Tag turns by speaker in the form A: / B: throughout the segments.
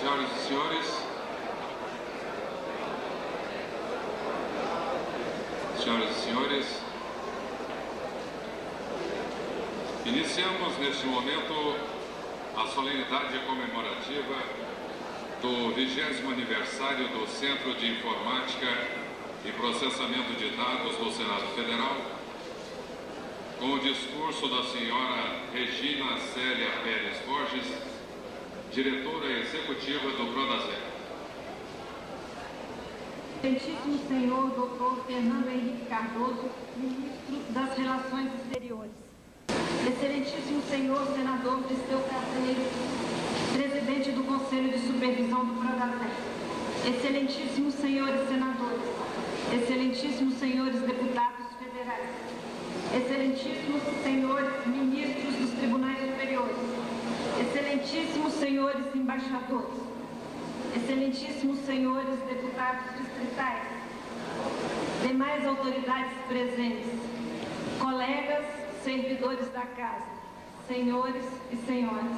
A: Senhoras e senhores, iniciamos neste momento a solenidade comemorativa do 20º aniversário do Centro de Informática e Processamento de Dados do Senado Federal, com o discurso da senhora Regina Célia Pérez Borges, diretora executiva do Prodasem.
B: Excelentíssimo senhor Dr. Fernando Henrique Cardoso, ministro das Relações Exteriores. Excelentíssimo senhor senador Dirceu Carneiro, presidente do Conselho de Supervisão do Prodasem. Excelentíssimos senhores senadores, excelentíssimos senhores deputados federais, excelentíssimos senhores ministros dos tribunais superiores, excelentíssimos senhores embaixadores, excelentíssimos senhores deputados distritais, demais autoridades presentes, colegas, servidores da casa, senhores e senhoras.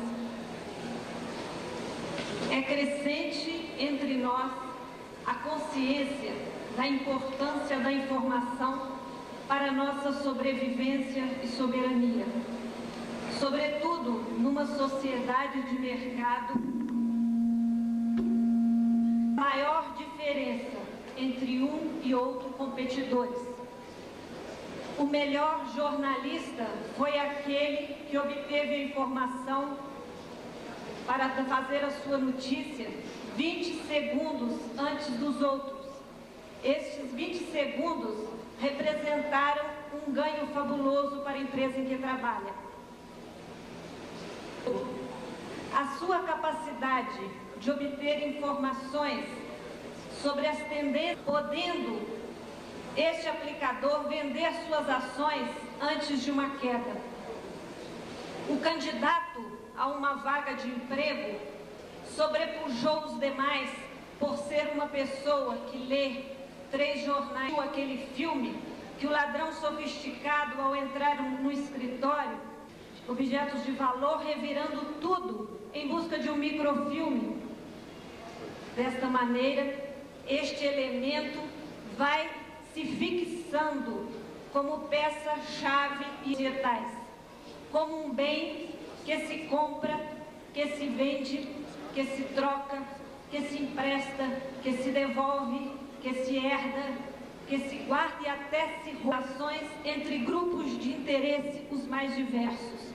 B: É crescente entre nós a consciência da importância da informação para nossa sobrevivência e soberania, sobretudo numa sociedade de mercado. Maior diferença entre um e outro competidores. O melhor jornalista foi aquele que obteve a informação para fazer a sua notícia 20 segundos antes dos outros. Estes 20 segundos representaram um ganho fabuloso para a empresa em que trabalha. A sua capacidade de obter informações sobre as tendências, podendo este aplicador vender suas ações antes de uma queda. O candidato a uma vaga de emprego sobrepujou os demais por ser uma pessoa que lê 3 jornais, aquele filme que o ladrão sofisticado, ao entrar no escritório, objetos de valor, revirando tudo em busca de um microfilme. Desta maneira, este elemento vai se fixando como peça-chave e digitais, como um bem que se compra, que se vende, que se troca, que se empresta, que se devolve, que se herda, que se guarda e até se relações entre grupos de interesse os mais diversos.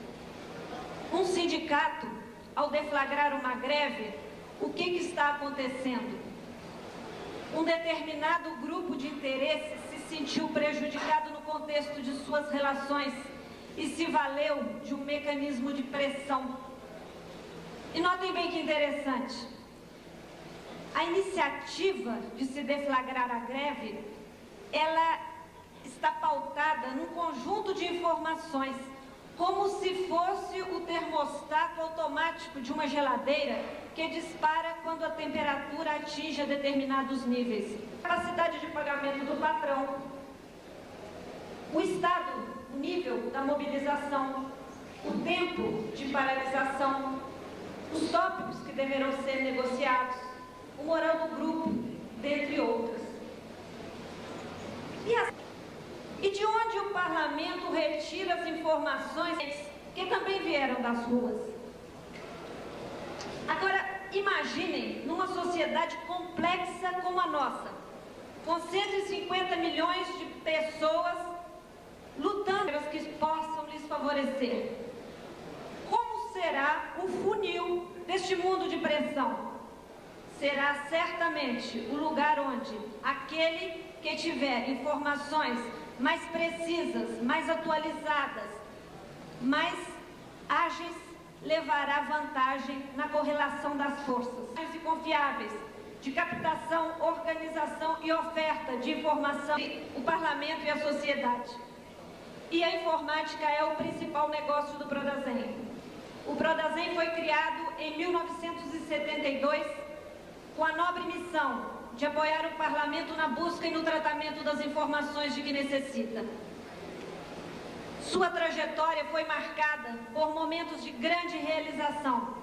B: Um sindicato, ao deflagrar uma greve, o que está acontecendo? Um determinado grupo de interesse se sentiu prejudicado no contexto de suas relações e se valeu de um mecanismo de pressão. E notem bem que interessante, a iniciativa de se deflagrar a greve, ela está pautada num conjunto de informações, como se fosse o termostato automático de uma geladeira que dispara quando a temperatura atinge determinados níveis. A capacidade de pagamento do patrão, o estado, o nível da mobilização, o tempo de paralisação, os tópicos que deverão ser negociados, o moral do grupo, dentre outras. E de onde o parlamento retira as informações que também vieram das ruas? Agora, imaginem numa sociedade complexa como a nossa, com 150 milhões de pessoas lutando para que possam lhes favorecer. Como será o funil deste mundo de pressão? Será certamente o lugar onde aquele que tiver informações mais precisas, mais atualizadas, mais ágeis, levará vantagem na correlação das forças. E confiáveis de captação, organização e oferta de informação, o parlamento e a sociedade. E a informática é o principal negócio do Prodasem. O Prodasem foi criado em 1972 com a nobre missão de apoiar o parlamento na busca e no tratamento das informações de que necessita. Sua trajetória foi marcada por momentos de grande realização.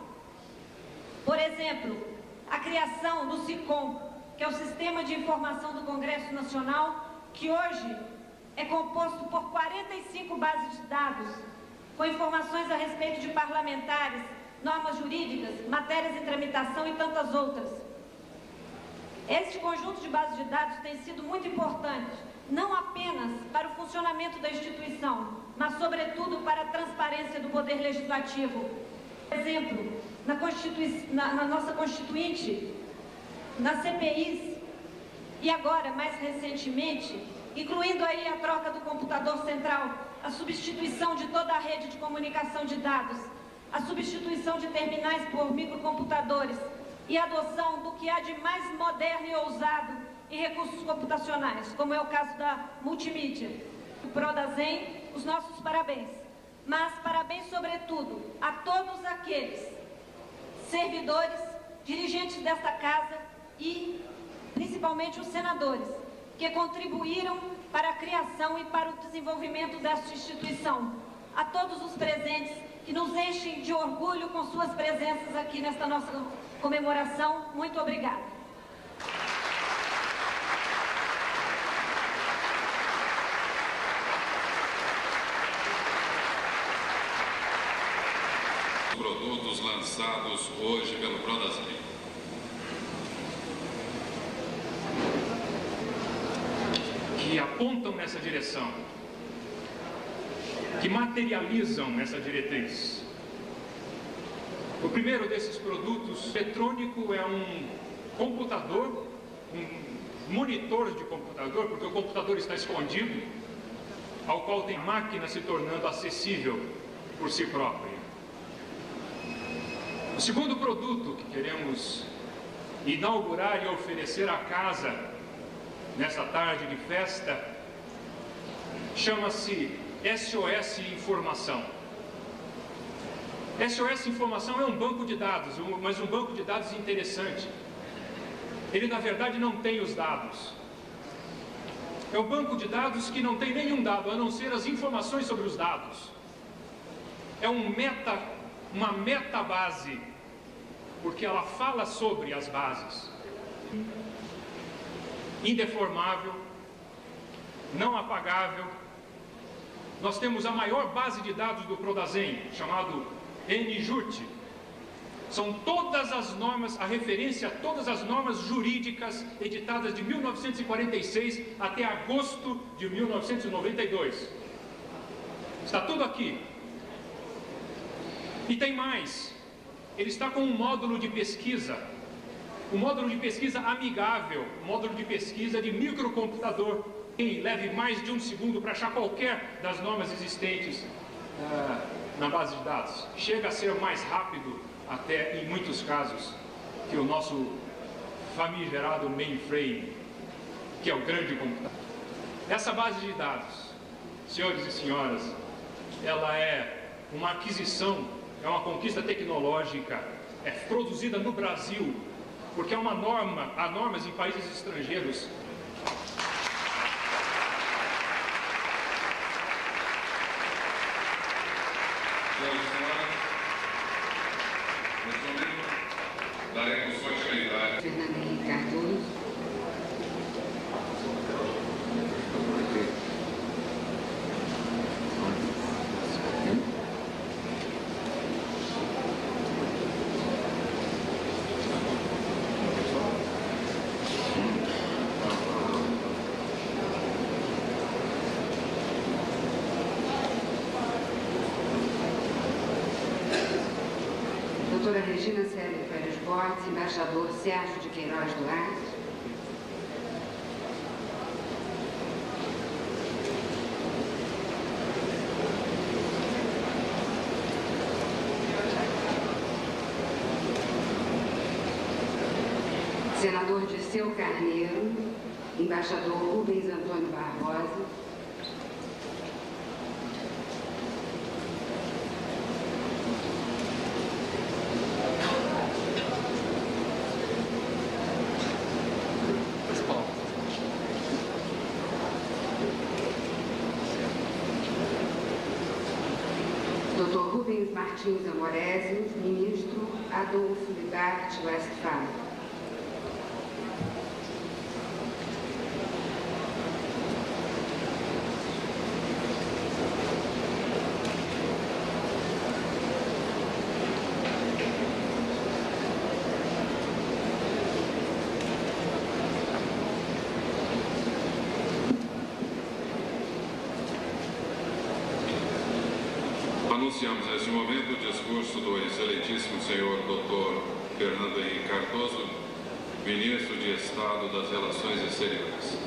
B: Por exemplo, a criação do SICOM, que é o Sistema de Informação do Congresso Nacional, que hoje é composto por 45 bases de dados, com informações a respeito de parlamentares, normas jurídicas, matérias em tramitação e tantas outras. Este conjunto de bases de dados tem sido muito importante, não apenas para o funcionamento da instituição, mas sobretudo para a transparência do Poder Legislativo. Por exemplo, na nossa Constituinte, nas CPIs e agora, mais recentemente, incluindo aí a troca do computador central, a substituição de toda a rede de comunicação de dados, a substituição de terminais por microcomputadores e a adoção do que há de mais moderno e ousado em recursos computacionais, como é o caso da multimídia. O Prodasem, os nossos parabéns. Mas parabéns, sobretudo, a todos aqueles servidores, dirigentes desta casa e, principalmente, os senadores, que contribuíram para a criação e para o desenvolvimento desta instituição. A todos os presentes que nos enchem de orgulho com suas presenças aqui nesta nossa comemoração, muito obrigada.
A: Produtos lançados hoje pelo Prodasem.
C: Que apontam nessa direção, que materializam essa diretriz. O primeiro desses produtos eletrônico é um computador, um monitor de computador, porque o computador está escondido, ao qual tem máquina se tornando acessível por si própria. O segundo produto que queremos inaugurar e oferecer à casa nessa tarde de festa chama-se SOS Informação. SOS Informação é um banco de dados, mas um banco de dados interessante. Ele, na verdade, não tem os dados. É um banco de dados que não tem nenhum dado, a não ser as informações sobre os dados. É uma metabase, porque ela fala sobre as bases. Indeformável, não apagável. Nós temos a maior base de dados do Prodasem, chamado NJURT. São todas as normas, a referência a todas as normas jurídicas editadas de 1946 até agosto de 1992. Está tudo aqui. E tem mais. Ele está com um módulo de pesquisa. Um módulo de pesquisa amigável, um módulo de pesquisa de microcomputador, que leve mais de 1 segundo para achar qualquer das normas existentes na base de dados. Chega a ser mais rápido, até em muitos casos, que o nosso famigerado mainframe, que é o grande computador. Essa base de dados, senhores e senhoras, ela é uma aquisição, é uma conquista tecnológica, é produzida no Brasil, porque é uma norma, há normas em países estrangeiros.
A: Nesse momento, daremos continuidade.
D: Fernanda Henrique Cardoso. Doutora Regina Célia Pérez Borges, embaixador Sérgio de Queiroz Duarte. Senador Dirceu Carneiro, embaixador Rubens Antônio Barbosa. Dr. Rubens Martins Amorésio, ministro Adolfo Libarte Westphal.
A: Pronunciamos neste momento o discurso do excelentíssimo senhor Dr. Fernando Henrique Cardoso, ministro de Estado das Relações Exteriores.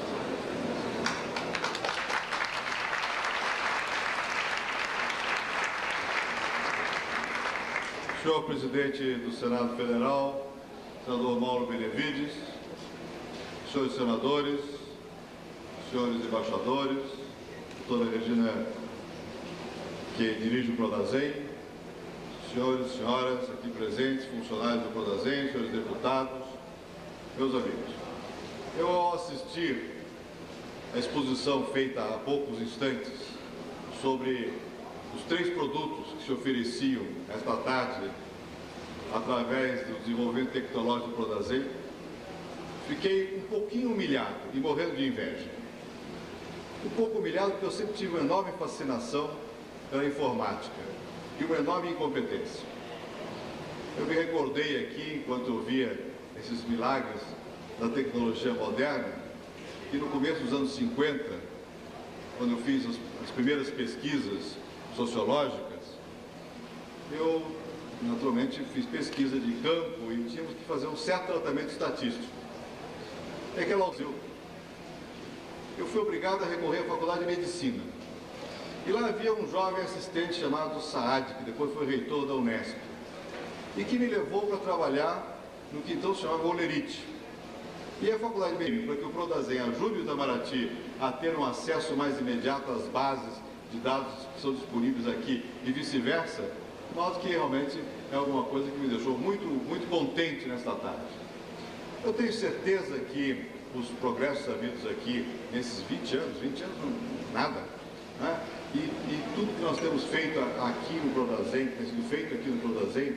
E: Senhor presidente do Senado Federal, senador Mauro Benevides, senhores senadores, senhores embaixadores, doutora Regina, que dirige o Prodasem, senhores e senhoras aqui presentes, funcionários do Prodasem, senhores deputados, meus amigos. Eu, ao assistir a exposição feita há poucos instantes sobre os 3 produtos que se ofereciam esta tarde através do desenvolvimento tecnológico do Prodasem, fiquei um pouquinho humilhado e morrendo de inveja. Um pouco humilhado porque eu sempre tive uma enorme fascinação pela informática e uma enorme incompetência. Eu me recordei aqui, enquanto eu via esses milagres da tecnologia moderna, que no começo dos anos 50, quando eu fiz as primeiras pesquisas sociológicas, eu naturalmente fiz pesquisa de campo e tínhamos que fazer um certo tratamento estatístico. É que eu fui obrigado a recorrer à Faculdade de Medicina. E lá havia um jovem assistente chamado Saad, que depois foi reitor da Unesp, e que me levou para trabalhar no que então se chamava Olerite. E a Faculdade de Medicina, para que o Prodasem ajude o Itamaraty a ter um acesso mais imediato às bases de dados que são disponíveis aqui e vice-versa, de modo que realmente é alguma coisa que me deixou muito contente nesta tarde. Eu tenho certeza que os progressos havidos aqui nesses 20 anos nada, né? E tudo que nós temos feito aqui no Prodasem, tem sido feito aqui no Prodasem,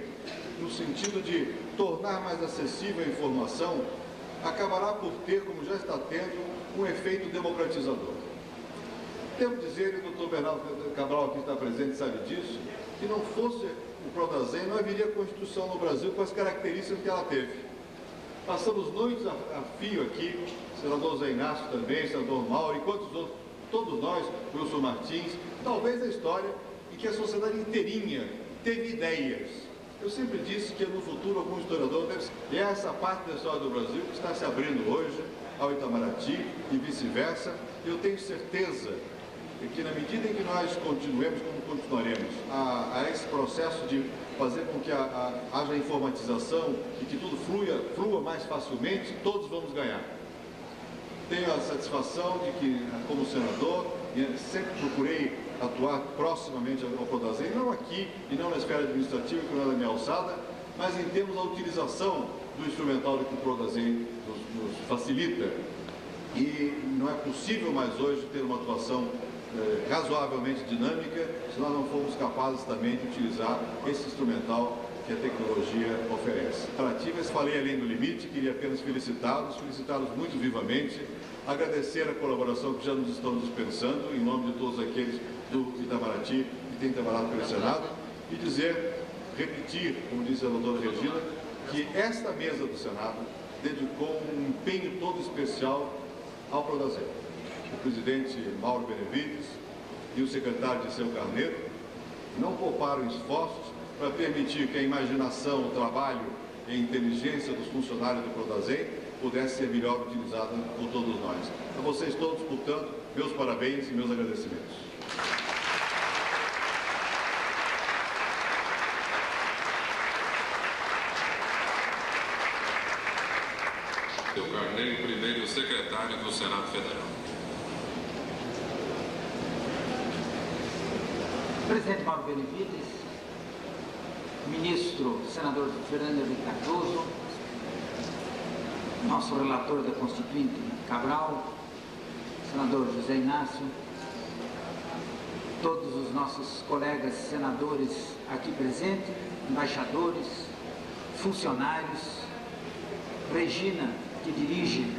E: no sentido de tornar mais acessível a informação, acabará por ter, como já está tendo, um efeito democratizador. Devo dizer, e o doutor Bernardo Cabral, que está presente, sabe disso, que não fosse o Prodasem, não haveria Constituição no Brasil com as características que ela teve. Passamos noites a fio aqui, senador Zé Inácio também, senador Mauro e quantos outros, todos nós, Wilson Martins, talvez a história em que a sociedade inteirinha teve ideias. Eu sempre disse que no futuro algum historiador deve ser. E é essa parte da história do Brasil que está se abrindo hoje ao Itamaraty e vice-versa. Eu tenho certeza que na medida em que nós continuemos, como continuaremos, a esse processo de fazer com que haja informatização e que tudo flua mais facilmente, todos vamos ganhar. Tenho a satisfação de que, como senador, sempre procurei atuar proximamente ao Prodasem, não aqui e não na esfera administrativa, que não é da minha alçada, mas em termos da utilização do instrumental que o Prodasem nos facilita. E não é possível mais hoje ter uma atuação razoavelmente dinâmica se nós não formos capazes também de utilizar esse instrumental que a tecnologia oferece. Falei além do limite, queria apenas felicitá-los muito vivamente, agradecer a colaboração que já nos estão dispensando, em nome de todos aqueles do Itamaraty que têm trabalhado pelo Senado, e repetir, como disse a doutora Regina, que esta mesa do Senado dedicou um empenho todo especial ao Prodasem. O presidente Mauro Benevides e o secretário Dirceu Carneiro não pouparam esforços para permitir que a imaginação, o trabalho e a inteligência dos funcionários do Prodasem pudesse ser melhor utilizada por todos nós. A vocês todos, portanto, meus parabéns e meus agradecimentos.
A: Dirceu Carneiro, primeiro secretário do Senado Federal.
F: Presidente Mauro Benevides, ministro, senador Fernando Henrique Cardoso, nosso relator da Constituinte Cabral, senador José Inácio, todos os nossos colegas senadores aqui presentes, embaixadores, funcionários, Regina, que dirige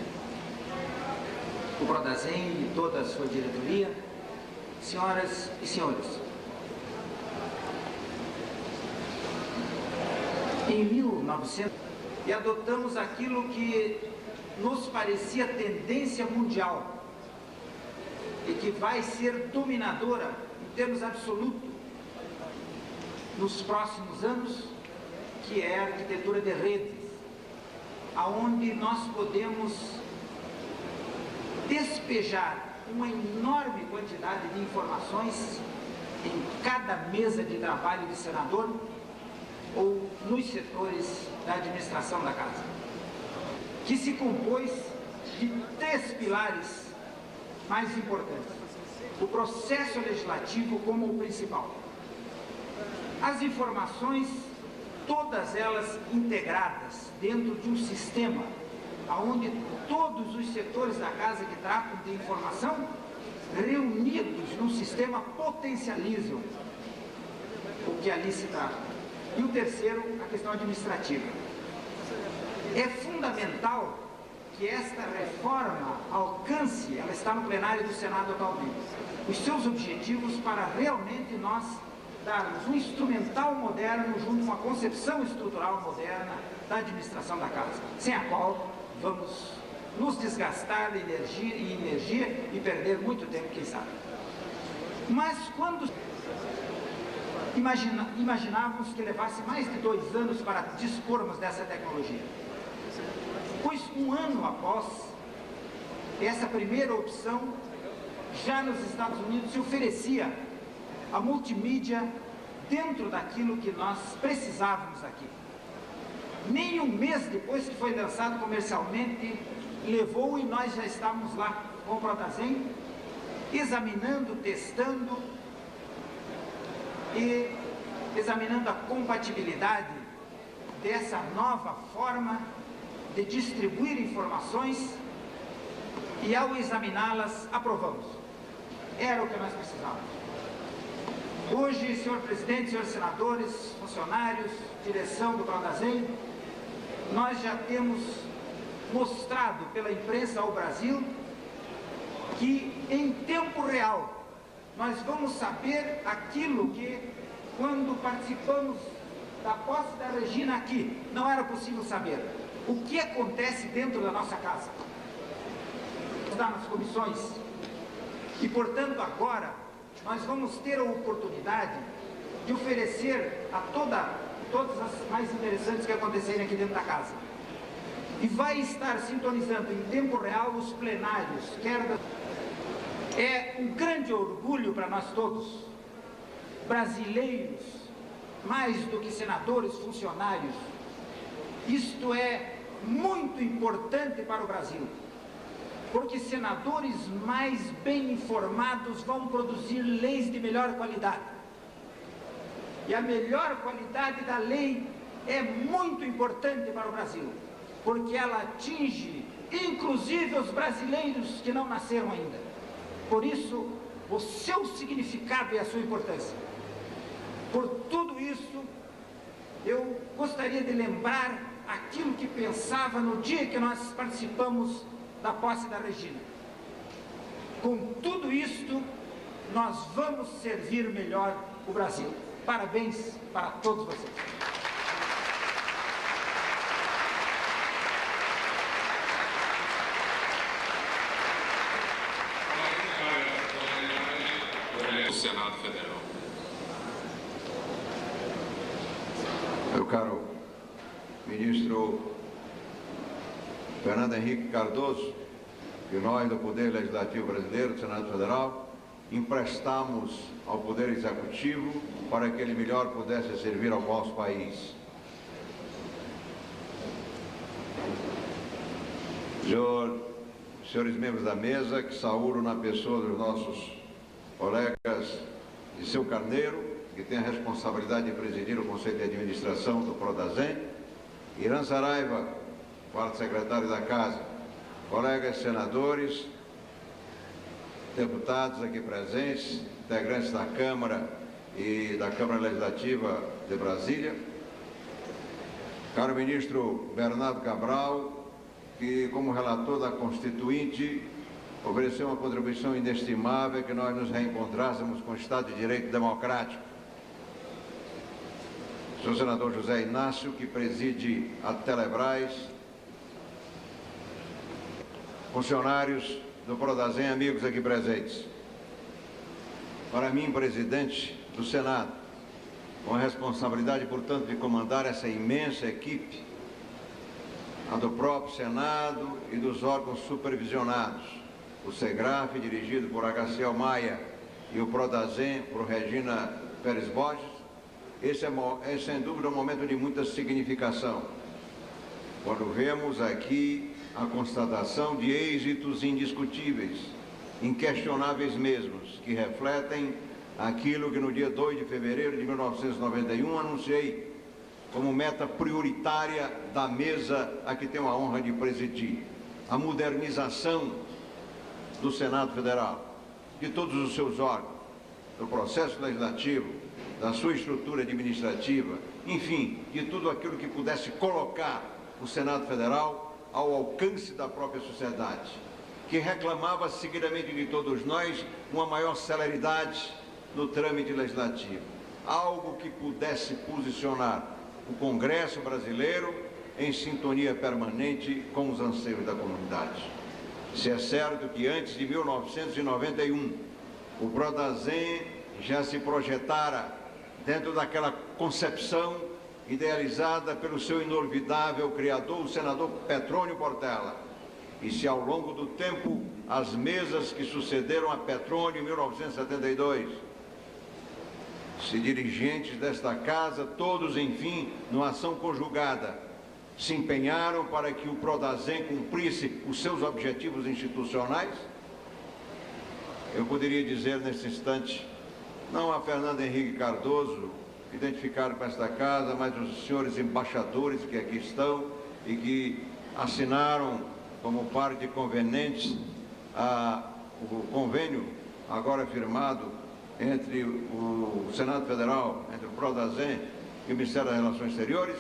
F: o Prodasem e toda a sua diretoria, senhoras e senhores. Em 1900, e adotamos aquilo que nos parecia tendência mundial e que vai ser dominadora em termos absolutos nos próximos anos, que é a arquitetura de redes, aonde nós podemos despejar uma enorme quantidade de informações em cada mesa de trabalho de senador ou nos setores da administração da casa, que se compôs de 3 pilares mais importantes. O processo legislativo como o principal. As informações, todas elas integradas dentro de um sistema onde todos os setores da casa que tratam de informação, reunidos num sistema, potencializam o que ali se trata. E o terceiro, a questão administrativa. É fundamental que esta reforma alcance, ela está no plenário do Senado atualmente, os seus objetivos para realmente nós darmos um instrumental moderno junto com a concepção estrutural moderna da administração da casa, sem a qual vamos nos desgastar de energia e perder muito tempo, quem sabe. Mas quando imaginávamos que levasse mais de 2 anos para dispormos dessa tecnologia, pois 1 ano após essa primeira opção, já nos Estados Unidos se oferecia a multimídia dentro daquilo que nós precisávamos aqui. Nem 1 mês depois que foi lançado comercialmente, levou e nós já estávamos lá com o Prodazem, examinando, testando e examinando a compatibilidade dessa nova forma de distribuir informações, e ao examiná-las, aprovamos. Era o que nós precisávamos. Hoje, senhor presidente, senhores senadores, funcionários, direção do Prodazem, nós já temos mostrado pela imprensa ao Brasil que em tempo real nós vamos saber aquilo que, quando participamos da posse da Regina aqui, não era possível saber. O que acontece dentro da nossa casa? Está nas comissões. E, portanto, agora nós vamos ter a oportunidade de oferecer a todas as mais interessantes que acontecerem aqui dentro da casa. E vai estar sintonizando em tempo real os plenários. É um grande orgulho para nós todos, brasileiros, mais do que senadores, funcionários. Isto é muito importante para o Brasil, porque senadores mais bem informados vão produzir leis de melhor qualidade. E a melhor qualidade da lei é muito importante para o Brasil, porque ela atinge inclusive os brasileiros que não nasceram ainda. Por isso, o seu significado e a sua importância. Por tudo isso, eu gostaria de lembrar aquilo que pensava no dia que nós participamos da posse da Regina. Com tudo isto, nós vamos servir melhor o Brasil. Parabéns para todos vocês.
A: O Senado Federal.
G: Meu caro ministro Fernando Henrique Cardoso, que nós do Poder Legislativo Brasileiro, do Senado Federal, emprestamos ao Poder Executivo para que ele melhor pudesse servir ao nosso país. Senhores membros da mesa, que saúdo na pessoa dos nossos colegas de seu Carneiro, que tem a responsabilidade de presidir o Conselho de Administração do Prodazem, Irã Saraiva, quarto secretário da Casa, colegas senadores, deputados aqui presentes, integrantes da Câmara e da Câmara Legislativa de Brasília, caro ministro Bernardo Cabral, que como relator da Constituinte ofereceu uma contribuição inestimável que nós nos reencontrássemos com o Estado de Direito Democrático. Senhor senador José Inácio, que preside a Telebrás, funcionários do Prodazem, amigos aqui presentes. Para mim, presidente do Senado, com a responsabilidade, portanto, de comandar essa imensa equipe, a do próprio Senado e dos órgãos supervisionados, o SEGRAF, dirigido por HCL Maia, e o PRODASEM, por Regina Pérez Borges. Esse é, sem dúvida, um momento de muita significação, quando vemos aqui a constatação de êxitos indiscutíveis, inquestionáveis mesmos, que refletem aquilo que no dia 2 de fevereiro de 1991 anunciei como meta prioritária da mesa a que tenho a honra de presidir: a modernização do Senado Federal, de todos os seus órgãos, do processo legislativo, da sua estrutura administrativa, enfim, de tudo aquilo que pudesse colocar o Senado Federal ao alcance da própria sociedade, que reclamava seguidamente de todos nós uma maior celeridade no trâmite legislativo, algo que pudesse posicionar o Congresso brasileiro em sintonia permanente com os anseios da comunidade. Se é certo que antes de 1991 o PRODASEM já se projetara dentro daquela concepção idealizada pelo seu inolvidável criador, o senador Petrônio Portela, e se ao longo do tempo as mesas que sucederam a Petrônio em 1972, se dirigentes desta casa, todos, enfim, numa ação conjugada, se empenharam para que o PRODASEM cumprisse os seus objetivos institucionais, eu poderia dizer nesse instante, não a Fernando Henrique Cardoso, identificado com esta casa, mas os senhores embaixadores que aqui estão e que assinaram como parte conveniente o convênio agora firmado entre o Senado Federal, entre o PRODASEM e o Ministério das Relações Exteriores.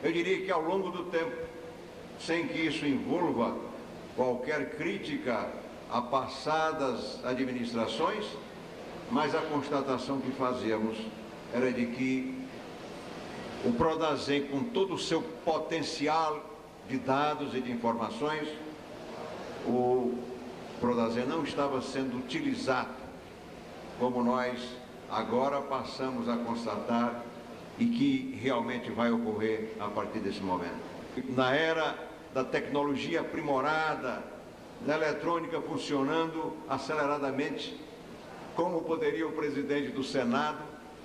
G: Eu diria que ao longo do tempo, sem que isso envolva qualquer crítica a passadas administrações, mas a constatação que fazíamos era de que o PRODASEM, com todo o seu potencial de dados e de informações, o PRODASEM não estava sendo utilizado como nós agora passamos a constatar e que realmente vai ocorrer a partir desse momento. Na era da tecnologia aprimorada, da eletrônica funcionando aceleradamente, como poderia o presidente do Senado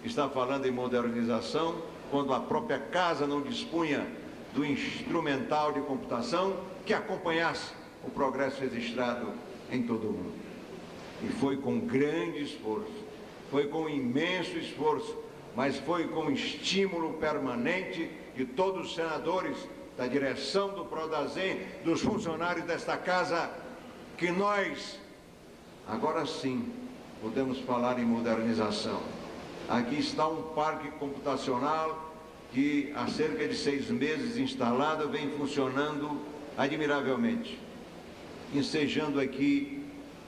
G: estar falando em modernização quando a própria casa não dispunha do instrumental de computação que acompanhasse o progresso registrado em todo o mundo? E foi com grande esforço, foi com imenso esforço, mas foi com estímulo permanente de todos os senadores, da direção do PRODASEM, dos funcionários desta casa, que nós, agora sim, podemos falar em modernização. Aqui está um parque computacional que há cerca de 6 meses instalado, vem funcionando admiravelmente, ensejando aqui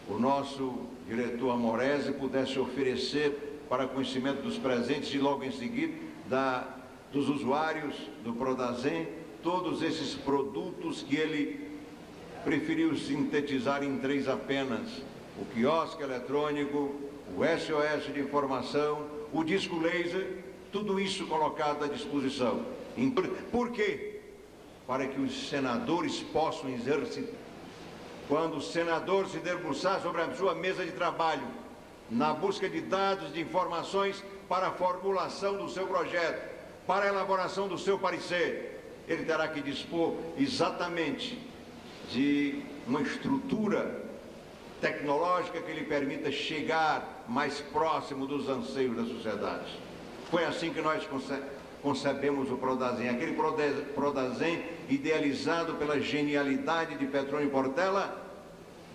G: o nosso diretor Amorese pudesse oferecer para conhecimento dos presentes e logo em seguida dos usuários do PRODASEM todos esses produtos que ele preferiu sintetizar em 3 apenas: o quiosque eletrônico, o SOS de informação, o disco laser, tudo isso colocado à disposição. Por quê? Para que os senadores possam exercitar, quando o senador se debruçar sobre a sua mesa de trabalho, na busca de dados, de informações para a formulação do seu projeto, para a elaboração do seu parecer, ele terá que dispor exatamente de uma estrutura tecnológica que lhe permita chegar mais próximo dos anseios da sociedade. Foi assim que nós concebemos o PRODASEM, aquele PRODASEM idealizado pela genialidade de Petrônio Portela,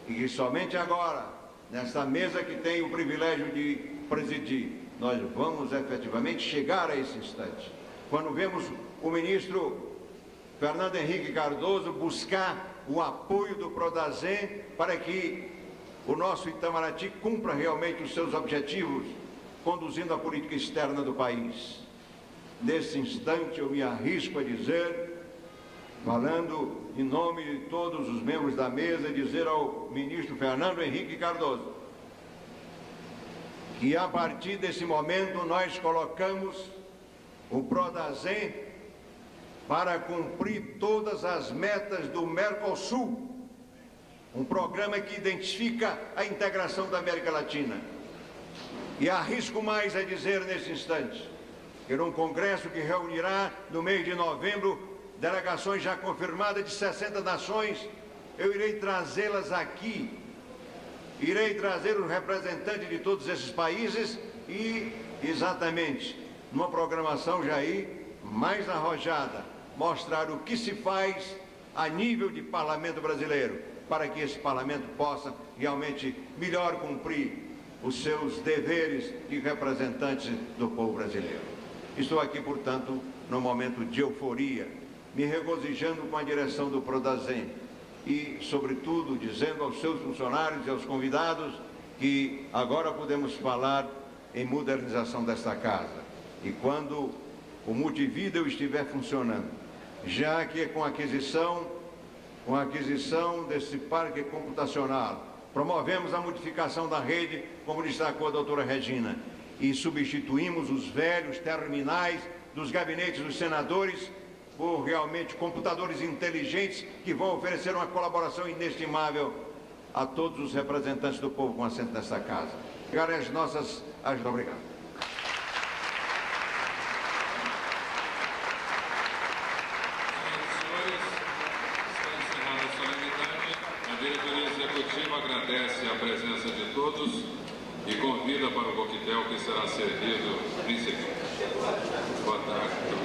G: e que somente agora, nesta mesa que tenho o privilégio de presidir, nós vamos efetivamente chegar a esse instante. Quando vemos o ministro Fernando Henrique Cardoso buscar o apoio do PRODASEM para que o nosso Itamaraty cumpra realmente os seus objetivos, conduzindo a política externa do país. Nesse instante eu me arrisco a dizer, falando em nome de todos os membros da mesa, dizer ao ministro Fernando Henrique Cardoso que a partir desse momento nós colocamos o Prodazem para cumprir todas as metas do Mercosul, um programa que identifica a integração da América Latina. E arrisco mais a dizer nesse instante, que num congresso que reunirá no mês de novembro delegações já confirmadas de 60 nações, eu irei trazê-las aqui, irei trazer os representantes de todos esses países e, exatamente, numa programação já aí mais arrojada, mostrar o que se faz a nível de parlamento brasileiro, para que esse parlamento possa realmente melhor cumprir os seus deveres de representantes do povo brasileiro. Estou aqui, portanto, num momento de euforia, me regozijando com a direção do Prodazem e, sobretudo, dizendo aos seus funcionários e aos convidados que agora podemos falar em modernização desta casa. E quando o multivídeo estiver funcionando, já que com a aquisição desse parque computacional, promovemos a modificação da rede, como destacou a doutora Regina, e substituímos os velhos terminais dos gabinetes dos senadores por realmente computadores inteligentes que vão oferecer uma colaboração inestimável a todos os representantes do povo com assento nesta casa. Obrigado. Obrigado.
A: A diretoria executiva agradece a presença de todos e convida para o coquetel que será servido em seguida. Boa tarde.